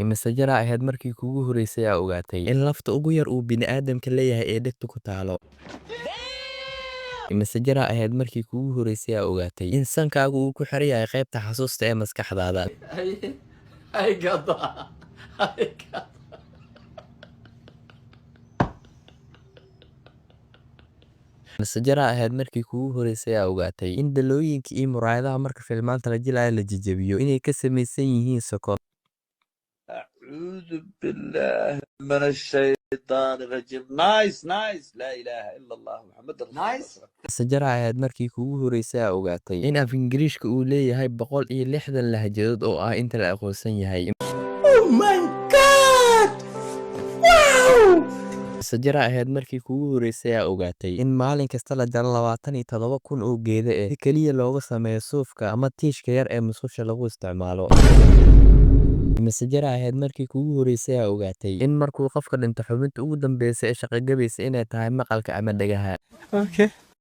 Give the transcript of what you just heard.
Imise jir ahayd markii kuugu horeysay aad ogaatay in lafta ugu yar uu bini'aadamka leeyahay ee dhegta ku taalo? Imise jir ahayd markii kuugu horeysay aad ogaatay in sankaagu uu ku xiran yahay qaybta xasuusta ee maskaxdaada? Ay gada. Ay gada. Imise jir ahayd markii kuugu horeysay aad ogaatay in dhalooyinka iyo muraayadaha marka filmaanta la jilaayo la jajabiyo inay ka samaysan yihiin sokor? أعوذ بالله من الشيطان الرجيم. نايس لا إله إلا الله محمد رسول الله. نايس. Imise jir ahayd markii kuugu horeysay aad ogaatay in af Ingiriishka uu leeyahay 160 lahjadood oo ah inta la aqoonsan yahay? Oh my God. Wow. Imise jir ahayd markii kuugu horeysay aad ogaatay in maalin kasta la jaro 27,000 oo geedo ah si kaliya looga sameeyo suufka ama tiishka yar ee musqusha lagu isticmaalo? Imise jir ahayd markii kuugu horeysay aad ogaatay in markuu qofka dhinto xubinta ugu dambeysa ee shaqo gabaysa inay tahay maqalka ama dhagaha? Okay.